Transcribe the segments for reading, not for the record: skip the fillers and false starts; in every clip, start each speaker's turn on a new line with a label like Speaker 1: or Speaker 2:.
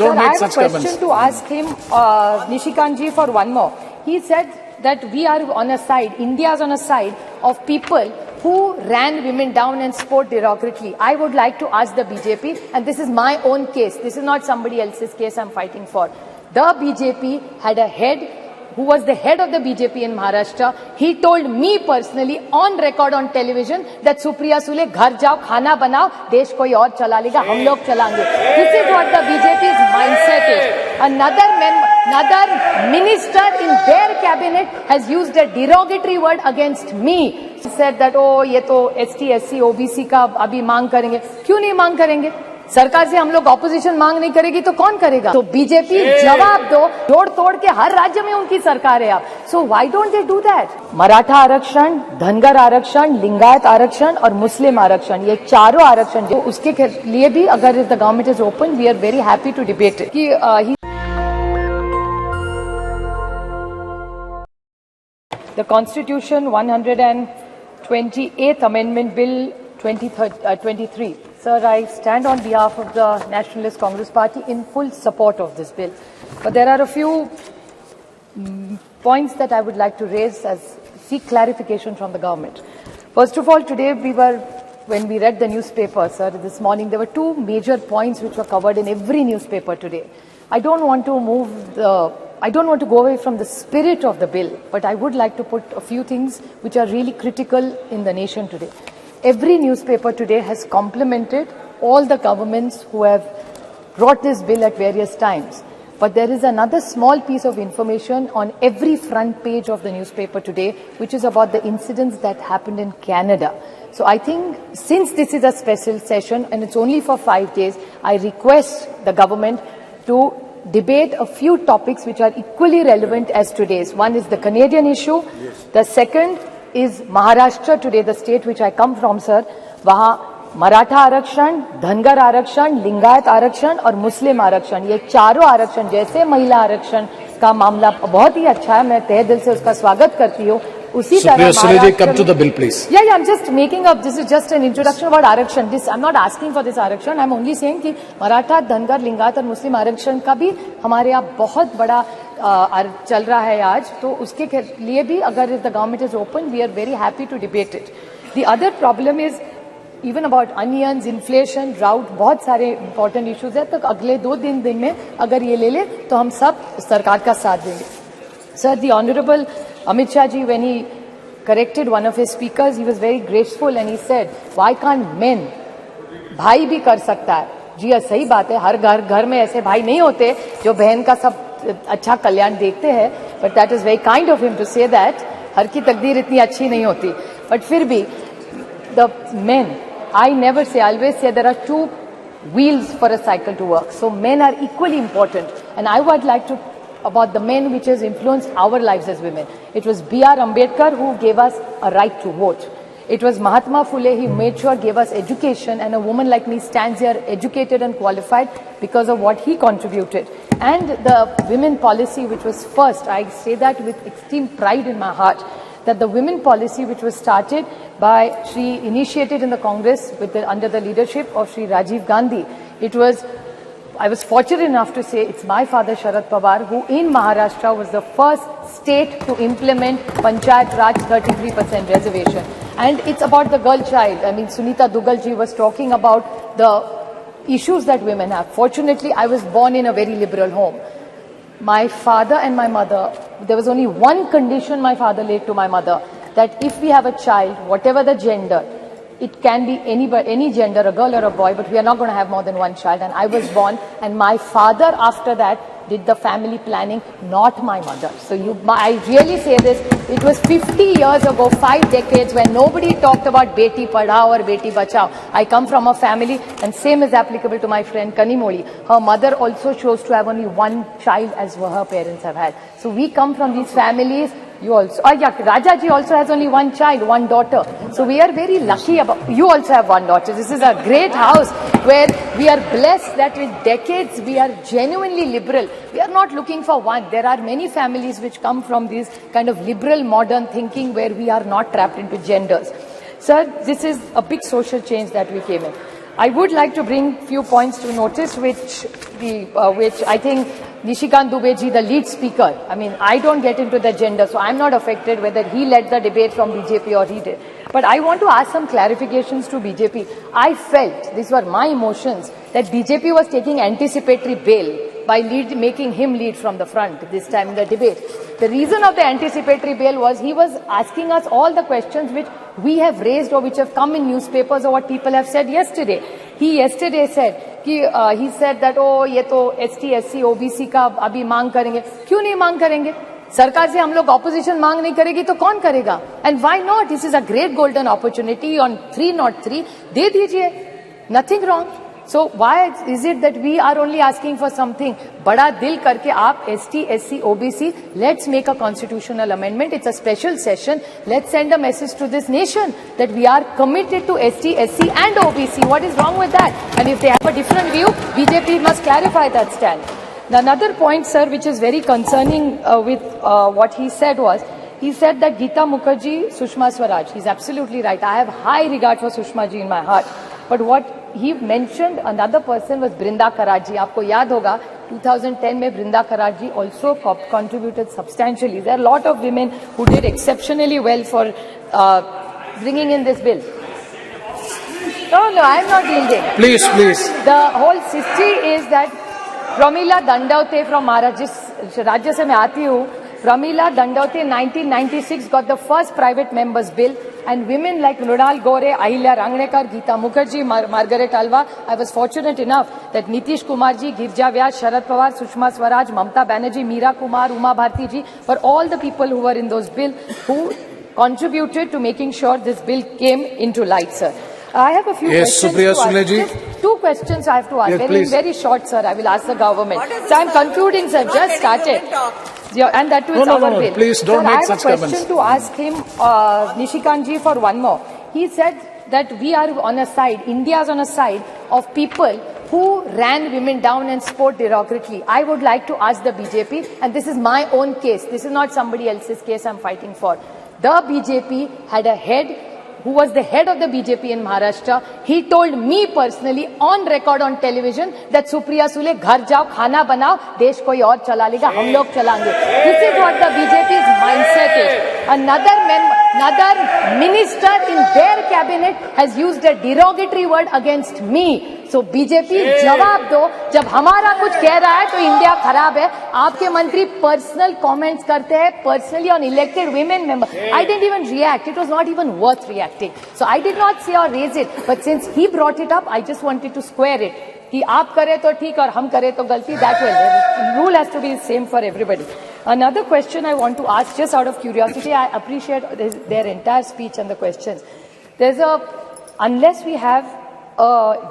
Speaker 1: Don't
Speaker 2: Sir,
Speaker 1: make
Speaker 2: I have
Speaker 1: such
Speaker 2: a question
Speaker 1: comments.
Speaker 2: to ask him, Nishikantji, for one more. He said that we are on a side, India is on a side of people who ran women down and spoke derogatorily. I would like to ask the BJP, and this is my own case, this is not somebody else's case I'm fighting for. The BJP had a head who was the head of the BJP in Maharashtra. He told me personally on record on television that Supriya Sule, ghar jao, khana banao, desh koi aur chala lega, hum log chalange. This is what the BJP's mindset is. Another minister in their cabinet has used a derogatory word against me. He said that, oh, ye to ST, SC, OBC का अभी मांग करेंगे. क्यों नहीं मांग करेंगे? सरकार से हम लोग ऑपोजिशन मांग नहीं करेगी तो कौन करेगा? तो बीजेपी जवाब दो, जोड़ तोड़ के हर राज्य में उनकी सरकार है आप. So why don't they do that? Maratha आरक्षण, धनगर आरक्षण, लिंगायत आरक्षण और मुस्लिम आरक्षण, ये चारों आरक्षण जो उसके लिए भी अगर the government is open, we are very happy to debate it. कि the Constitution 128th Amendment Bill 23. Sir, I stand on behalf of the Nationalist Congress Party in full support of this bill. But there are a few points that I would like to raise as seek clarification from the government. First of all, today when we read the newspaper, sir, this morning, there were two major points which were covered in every newspaper today. I don't want to go away from the spirit of the bill, but I would like to put a few things which are really critical in the nation today. Every newspaper today has complimented all the governments who have brought this bill at various times. But there is another small piece of information on every front page of the newspaper today, which is about the incidents that happened in Canada. So I think since this is a special session and it's only for 5 days, I request the government to debate a few topics which are equally relevant as today's. One is the Canadian issue. Yes. The second is Maharashtra today, the state which I come from, sir. वहाँ मराठा आरक्षण, धनगर आरक्षण, लिंगायत आरक्षण और मुस्लिम आरक्षण, ये चारों आरक्षण जैसे महिला आरक्षण का मामला बहुत ही अच्छा है, मैं तहे दिल से उसका स्वागत करती हूँ. उसी तरह
Speaker 1: come to the bill, please.
Speaker 2: Yeah, I'm just making up. This is just an introduction about आरक्षण. I'm not asking for this आरक्षण. I'm only saying कि मराठा, धनगर, लिंगायत और मुस्लिम आरक्षण का भी हमारे यहाँ बहुत बड़ा चल रहा है आज. तो उसके लिए भी अगर the government is open, we are very happy to debate it. The other problem is even about onions, inflation, drought, बहुत सारे important issues है. तो अगले 2 दिन में अगर ये ले ले तो हम सब सरकार का साथ देंगे. Sir, the Honorable Amit Shah ji, when he corrected one of his speakers, he was very graceful and he said, why can't men? भाई भी कर सकता है. जी सही बात है, हर घर में ऐसे भाई नहीं होते जो बहन का सब अच्छा कल्याण देखते हैं. But that is very kind of him to say that. हर की तकदीर इतनी अच्छी नहीं होती. But फिर भी, the men, I never say, I always say there are 2 wheels for a cycle to work. So men are equally important. And I would like to about the men which has influenced our lives as women. It was B.R. Ambedkar who gave us a right to vote. It was Mahatma Phule, he made sure gave us education, and a woman like me stands here educated and qualified because of what he contributed. And the women policy which was first, I say that with extreme pride in my heart, that the women policy which was started by initiated in the Congress under the leadership of Shri Rajiv Gandhi. I was fortunate enough to say it's my father Sharad Pawar who in Maharashtra was the first state to implement Panchayat Raj 33% reservation. And it's about the girl child. I mean, Sunita Dugal ji was talking about the issues that women have. Fortunately, I was born in a very liberal home. My father and my mother, there was only one condition my father laid to my mother, that if we have a child, whatever the gender, it can be any gender, a girl or a boy, but we are not going to have more than one child. And I was born, and my father after that did the family planning, not my mother. So I really say this, it was 50 years ago, 5 decades, when nobody talked about Beti Padhao or Beti Bachao. I come from a family, and same is applicable to my friend Kanimoli. Her mother also chose to have only one child as her parents have had. So we come from these families. You also, Rajaji also has only one child, one daughter. So we are very lucky you also have one daughter. This is a great house where we are blessed that with decades we are genuinely liberal. We are not looking for one. There are many families which come from this kind of liberal modern thinking where we are not trapped into genders. Sir, this is a big social change that we came in. I would like to bring few points to notice, which I think Nishikant Dubey ji, the lead speaker, I mean, I don't get into the gender, so I'm not affected whether he led the debate from BJP or he did. But I want to ask some clarifications to BJP. I felt, these were my emotions, that BJP was taking anticipatory bail by making him lead from the front this time in the debate. The reason of the anticipatory bail was he was asking us all the questions which we have raised or which have come in newspapers or what people have said yesterday. He yesterday said, he said that, oh, ये तो ST, SC, OBC का अभी मांग करेंगे. क्यों नहीं मांग करेंगे? सरकार से हम लोग ऑपोजिशन मांग नहीं करेगी तो कौन करेगा? And why not? This is a great golden opportunity on 303. दे दीजिए. Nothing wrong. So why is it that we are only asking for something? बड़ा दिल करके आप ST, SC, OBC, let's make a constitutional amendment. It's a special session. Let's send a message to this nation that we are committed to ST, SC and OBC. What is wrong with that? And if they have a different view, BJP must clarify that stand. Another point, sir, which is very concerning with what he said was, he said that Geeta Mukherjee, Sushma Swaraj. He's absolutely right. I have high regard for Sushma ji in my heart. But what he mentioned, another person was Brinda Karatji. आपको याद होगा 2010 में Brinda Karatji also contributed substantially. There are a lot of women who did exceptionally well for bringing in this bill. No, I am not yielding.
Speaker 1: Please.
Speaker 2: The whole history is that Pramila Dandavate from Maharashtra, Rajya se मैं आती हूँ. Pramila Dandavate 1996 got the first private members bill, and women like Mrunal Gore, Ahilya Rangnekar, Geeta Mukherjee, Margaret Alva. I was fortunate enough that Nitish Kumar ji, Girja Vyas, Sharad Pawar, Sushma Swaraj, Mamta Banerjee, Meera Kumar, Uma Bharti ji were all the people who were in those bills who contributed to making sure this bill came into light, sir. I have a few questions
Speaker 1: Supriya
Speaker 2: to ask.
Speaker 1: Sule ji.
Speaker 2: Just 2 questions I have to ask.
Speaker 1: Yes,
Speaker 2: Very short, sir. I will ask the government. So I am concluding, sir. Just started. Yeah, and that was our bill.
Speaker 1: Please don't make such comments.
Speaker 2: I have a question to ask him, Nishikant ji, for one more. He said that we are on a side, India is on a side of people who ran women down and spoke derogatorily. I would like to ask the BJP, and this is my own case. This is not somebody else's case I'm fighting for. The BJP had a head who was the head of the BJP in Maharashtra. He told me personally on record on television that Supriya Sule, घर जाओ, खाना बनाओ, देश कोई और चला लेगा, हम लोग चलाएंगे. This is what the BJP's mindset is. Another minister in their cabinet has used a derogatory word against me. So BJP जवाब दो, जब हमारा कुछ कह रहा है तो इंडिया खराब है. आपके मंत्री पर्सनल कमेंट्स करते हैं personally on elected women member. I didn't even react. It was not even worth reacting. So I did not say or raise it. But since he brought it up, I just wanted to square it. कि आप करें तो ठीक और हम करें तो गलती. That way, the rule has to be the same for everybody. Another question I want to ask, just out of curiosity, I appreciate their entire speech and the questions. Unless we have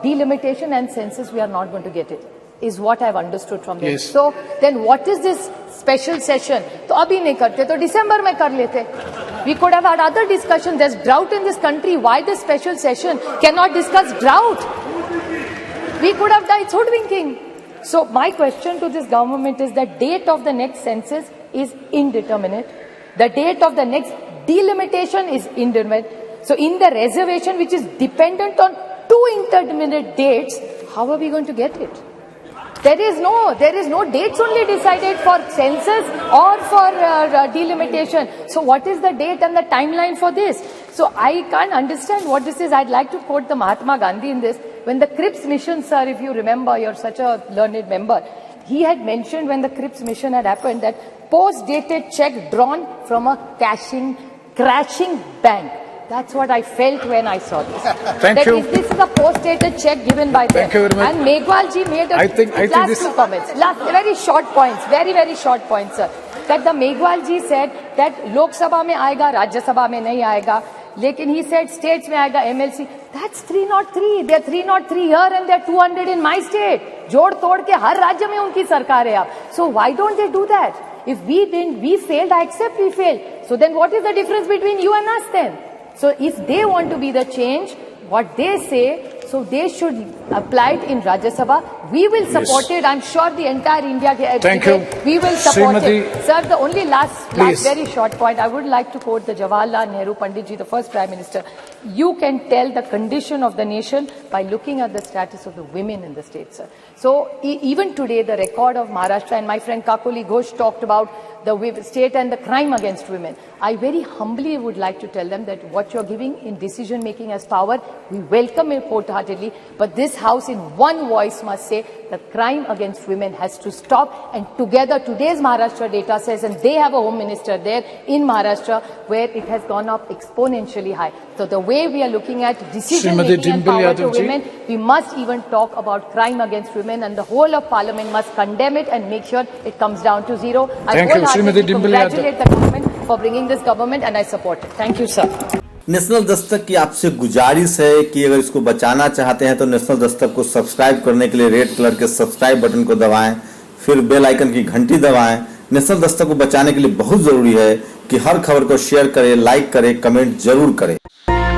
Speaker 2: delimitation and census, we are not going to get it, is what I've understood from them.
Speaker 1: Yes.
Speaker 2: So then what is this special session? तो अभी नहीं करते तो December में कर लेते. We could have had other discussion. There's drought in this country. Why this special session? Cannot discuss drought. We could have done hoodwinking. So my question to this government is the date of the next census is indeterminate. The date of the next delimitation is indeterminate. So in the reservation, which is dependent on 2 indeterminate dates, how are we going to get it? There is no dates only decided for census or for delimitation. So what is the date and the timeline for this? So I can't understand what this is. I'd like to quote the Mahatma Gandhi in this. When the Cripps mission, sir, if you remember, you're such a learned member, he had mentioned when the Cripps mission had happened that post-dated check drawn from a crashing bank. That's what I felt when I saw this.
Speaker 1: Thank you.
Speaker 2: This is a post-dated check given by them.
Speaker 1: Thank you very much.
Speaker 2: And Megwal ji made
Speaker 1: I think this...
Speaker 2: 2 comments. Very short points. Very short points, sir. That the Megwal ji said that Lok Sabha mein aayega, Rajya Sabha mein nahi aayega. Lekin he said states mein aayega, MLC. That's 303. They're 303 here and they're 200 in my state. Jod tod ke har rajya mein unki sarkar hai ab. So why don't they do that? If we failed, I accept we failed. So then what is the difference between you and us then? So if they want to be the change, what they say, so they should apply it in Rajya Sabha. we will support it. I'm sure the entire India
Speaker 1: Thank you.
Speaker 2: we will support
Speaker 1: Srimati,
Speaker 2: it. Sir, the only last
Speaker 1: please.
Speaker 2: very short point, I would like to quote the Jawaharlal Nehru Pandit ji, the first Prime Minister. You can tell the condition of the nation by looking at the status of the women in the state, sir. So even today, the record of Maharashtra, and my friend Kakoli Ghosh talked about the state and the crime against women. I very humbly would like to tell them that what you're giving in decision making as power, we welcome it wholeheartedly, but this House in one voice must say that crime against women has to stop, and together today's Maharashtra data says, and they have a home minister there in Maharashtra where it has gone up exponentially high. So the way we are looking at decision
Speaker 1: Srimati
Speaker 2: making and
Speaker 1: Dimple
Speaker 2: power to
Speaker 1: Yadav ji.
Speaker 2: women, we must even talk about crime against women, and the whole of Parliament must condemn it and make sure it comes down to zero. I
Speaker 1: Thank you,
Speaker 2: wholeheartedly
Speaker 1: Srimati Dimple Yadav.
Speaker 2: congratulate the government for bringing this government, and I support it. Thank you, sir.
Speaker 3: National Dastak की आपसे गुजारिश है कि अगर इसको बचाना चाहते हैं तो नेशनल दस्तक को सब्सक्राइब करने के लिए रेड कलर के सब्सक्राइब बटन को दबाएं, फिर बेल आइकन की घंटी दबाएं। नेशनल दस्तक को बचाने के लिए बहुत जरूरी है कि हर खबर को शेयर करें, लाइक करें, कमेंट जरूर करें।